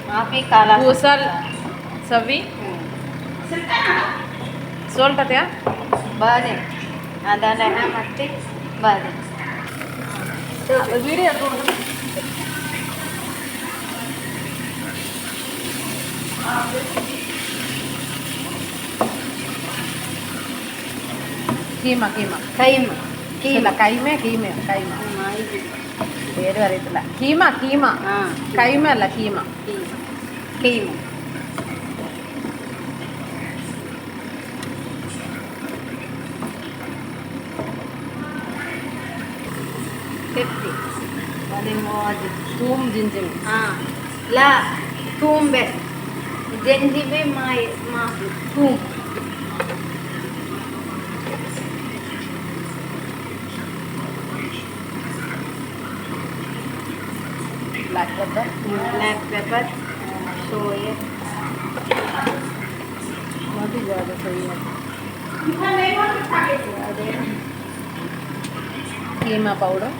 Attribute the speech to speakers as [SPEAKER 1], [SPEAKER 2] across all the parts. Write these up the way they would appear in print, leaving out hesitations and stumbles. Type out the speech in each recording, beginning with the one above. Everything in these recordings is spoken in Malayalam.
[SPEAKER 1] माफी काला
[SPEAKER 2] गूसल सवी सोल्टत्या
[SPEAKER 1] बादे ಅದನ್ನ ಮತ್ತೆ ಬಾದೆ
[SPEAKER 2] വീഡിയോ കീമ കീമ
[SPEAKER 1] കൈമ
[SPEAKER 2] ഇല്ല കൈമ കീമ കൈമ പേര് അറിയത്തില്ല കീമ കീമ കൈമ അല്ല keema
[SPEAKER 1] keema Fifty. Bade moji.
[SPEAKER 2] തൂം ജിഞ്ചിങ്
[SPEAKER 1] La tumbe. Jenjibe mai ma tum.
[SPEAKER 2] Black pepper
[SPEAKER 1] Black pepper. Soya.
[SPEAKER 2] മതി ജാത ചെയ്യാം keema powder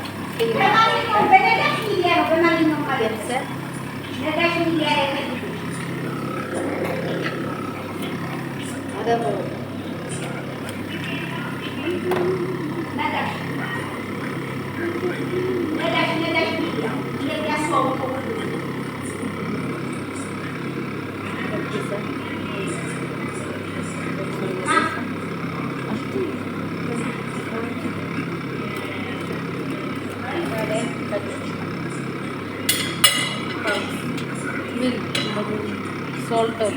[SPEAKER 2] salt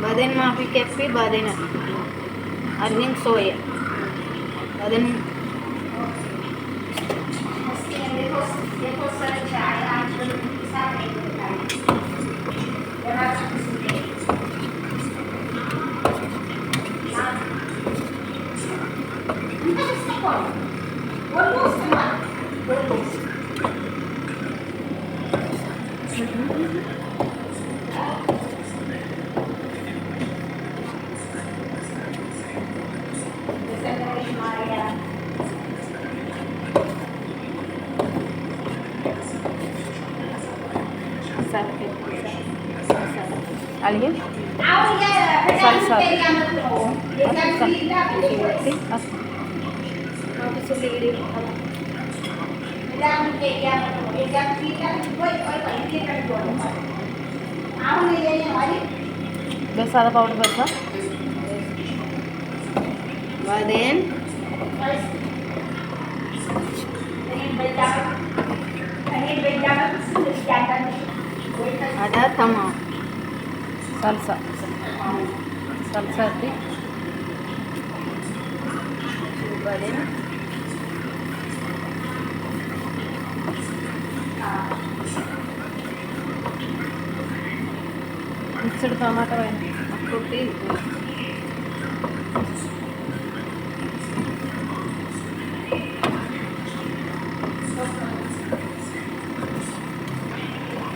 [SPEAKER 1] Baden maafi keppi baden arning soya. Baden
[SPEAKER 2] alihin salsa besada powder besa
[SPEAKER 1] baden ada tamam
[SPEAKER 2] salsa salsa di
[SPEAKER 1] baden
[SPEAKER 2] mixed tomato വേണം
[SPEAKER 1] kutti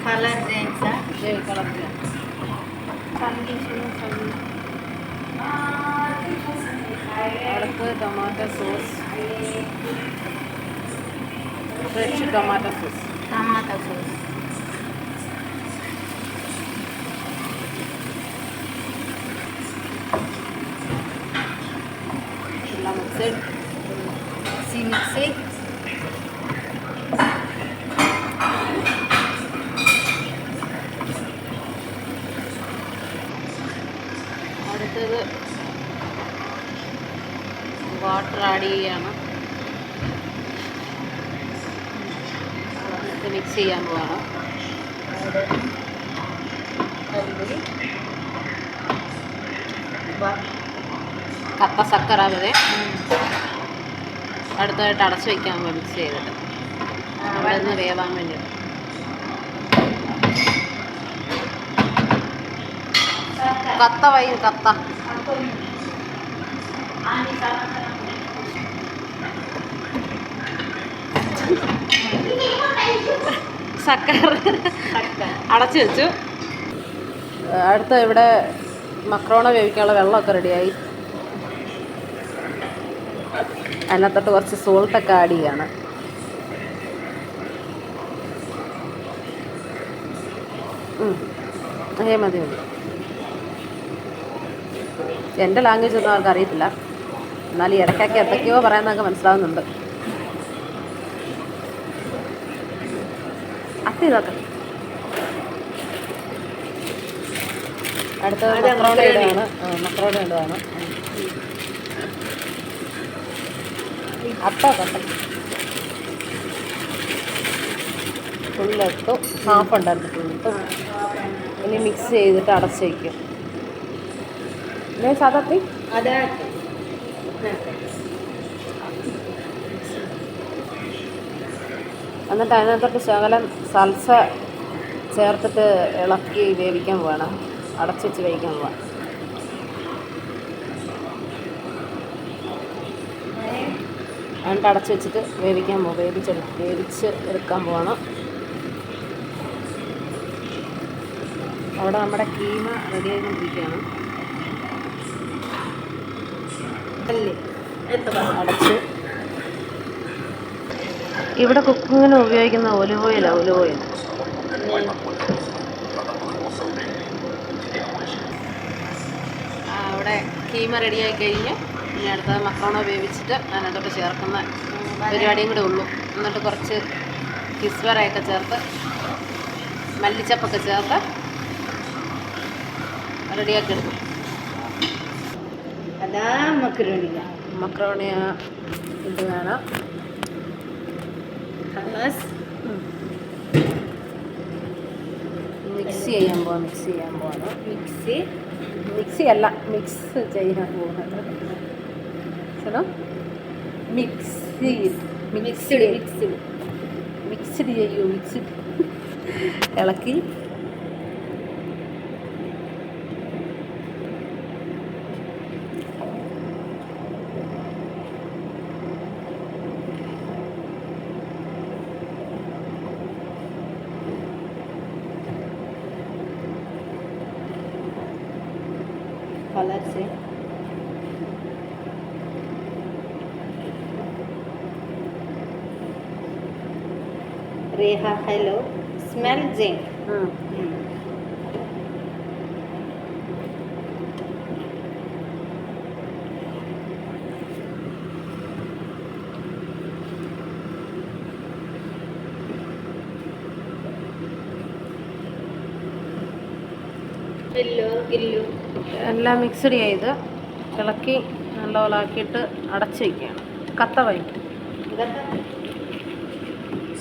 [SPEAKER 1] color change
[SPEAKER 2] കളർ അടുത്ത് tomato sauce fresh tomato sauce
[SPEAKER 1] tomato sauce
[SPEAKER 2] എല്ലാം മിക്സഡ്
[SPEAKER 1] mixi
[SPEAKER 2] അടുത്തത് വാട്ടർ ആഡ് ചെയ്യാണ് മിക്സ് ചെയ്യാൻ പോവാണ് കപ്പ സക്കറ വരെ അടുത്തതായിട്ട് അടച്ചു വയ്ക്കാൻ മിക്സ് ചെയ്തിട്ട് അവിടെ നിന്ന് വേവാൻ വേണ്ടിയിട്ട് കത്ത വൈൻ കത്ത സക്കർ അടച്ചു വെച്ചു. അടുത്ത ഇവിടെ മക്രോണ വേവിക്കാനുള്ള വെള്ളമൊക്കെ റെഡിയായി. അതിനകത്തോട്ട് കുറച്ച് സോൾട്ടൊക്കെ ആഡ് ചെയ്യാണ്. അതേ മതി. എൻ്റെ ലാംഗ്വേജ് ഒന്നും അവർക്ക് അറിയത്തില്ല, എന്നാലും ഇടയ്ക്കൊക്കെ എന്തൊക്കെയോ പറയുന്നതൊക്കെ മനസ്സിലാവുന്നുണ്ട്. ഇതൊക്കെ അടുത്തത് മക്രോണി ഇടുകയാണ്. മക്രോണി ഇടുകയാണ്. കട്ട ഫുള്ളിട്ടു, ഹാഫ് ഉണ്ടായിരുന്നു ഫുള്ളിട്ടു. ഇനി മിക്സ് ചെയ്തിട്ട് അടച്ച് വയ്ക്കും. സാധാത്തി എന്നിട്ട് അതിനകത്തോട്ട് ശകലം സൽസ ചേർത്തിട്ട് ഇളക്കി വേവിക്കാൻ പോവാണ്. അടച്ച് വെച്ച് വേവിക്കാൻ പോവാം. എന്നിട്ട് അടച്ച് വെച്ചിട്ട് വേവിക്കാൻ പോവാം. വേവിച്ച് എടുക്കാൻ പോവാണ്. അവിടെ നമ്മുടെ കീമ റെഡി ആയിക്കൊണ്ടിരിക്കുകയാണ്. അടച്ച് ഇവിടെ കുക്കിങ്ങിന് ഉപയോഗിക്കുന്ന ഒലിവ് ഓയിൽ. അവിടെ കീമ റെഡിയായി കഴിഞ്ഞ് ഇനി അടുത്തത് മക്രോണ വേവിച്ചിട്ട് അതിനകത്തോട്ട് ചേർക്കുന്ന പരിപാടിയും കൂടെ ഉള്ളൂ. എന്നിട്ട് കുറച്ച് കിസ്വറയൊക്കെ ചേർത്ത് മല്ലിച്ചപ്പൊക്കെ ചേർത്ത് റെഡിയാക്കി എടുക്കും.
[SPEAKER 1] അതാ
[SPEAKER 2] മക്രോണിയ ഇത് വേണം. മിക്സ് ചെയ്യാൻ പോവാണ്. മിക്സി അല്ല, മിക്സ് ചെയ്യാൻ പോകുന്നത്. മിക്സ്ഡ് ചെയ്യൂ. ഇളക്കി
[SPEAKER 1] कलर से रेहा हेलो स्मेल जिंक
[SPEAKER 2] എല്ലാം മിക്സ്ഡ് ചെയ്ത് ഇളക്കി നല്ലപോലെ ആക്കിയിട്ട് അടച്ച് വയ്ക്കുകയാണ്. കത്ത വൈറ്റ്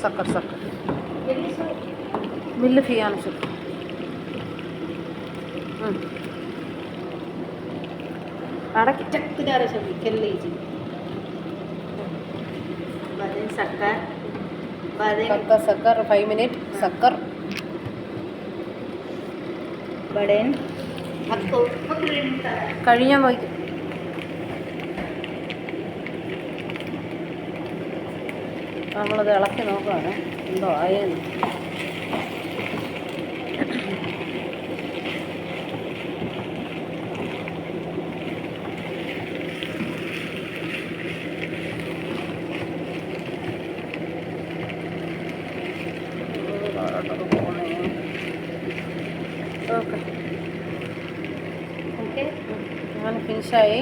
[SPEAKER 2] സക്കർ മില്ല് ഫിയാണ് ശരി. അടക്കി സക്കർ 5 മിനിറ്റ് സക്കർ കഴിഞ്ഞാൽ നോക്കി. നമ്മളത് ഇളക്കി നോക്കുകയാണ് എന്തോ ആയെന്ന്. ഓക്കെ അങ്ങനെ ഫിനിഷായി.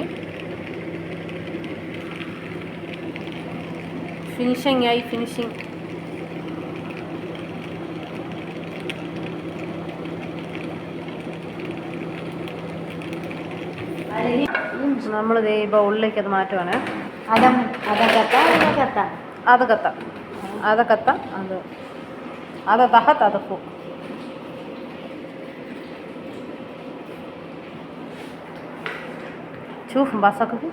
[SPEAKER 2] ഫിനിഷിംഗ് നമ്മൾ ഈ ബൗളിലേക്ക് അത് മാറ്റുവാണ്. അത് തഹത്ത് അത് പോ شوف مبسطة كده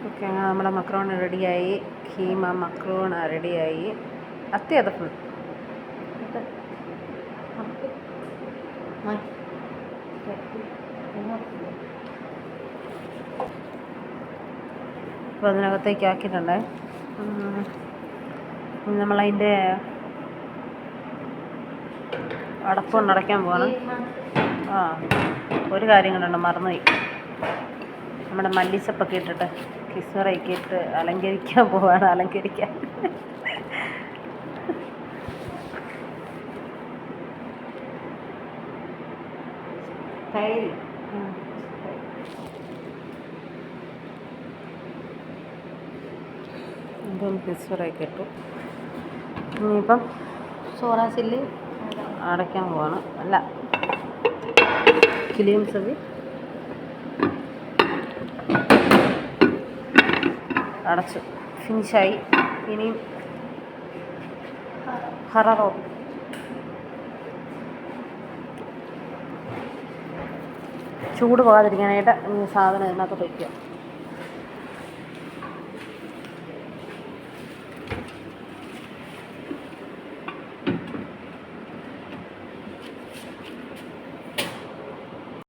[SPEAKER 2] ഓക്കെ. നമ്മുടെ മക്രോണ റെഡിയായി. കീമ മക്രോണ റെഡിയായി. അത് ഫുൾ അപ്പോൾ അതിനകത്തേക്ക് ആക്കിയിട്ടുണ്ട്. നമ്മളതിൻ്റെ അടപ്പ് കൊണ്ടടയ്ക്കാൻ പോകണം. ഒരു കാര്യം കണ്ടുണ്ട് മറന്നുപോയി. നമ്മുടെ മല്ലിച്ചപ്പൊക്കെ ഇട്ടിട്ട് കിസ്വറയൊക്കെ ഇട്ട് അലങ്കരിക്കാൻ പോവാണ്. അലങ്കരിക്കാൻ ഇപ്പം കിസ്വറയൊക്കെ ഇട്ടു. ഇനിയിപ്പം
[SPEAKER 1] സോറാ ചില്ലി
[SPEAKER 2] അടയ്ക്കാൻ പോവാണ്. അല്ല, കിലിയും സവി അടച്ചു. ഫിനിഷായി. ഇനിയും ഹററോ ചൂട് പോകാതിരിക്കാനായിട്ട് ഈ സാധനം ഇതിനകത്ത് വയ്ക്കുക.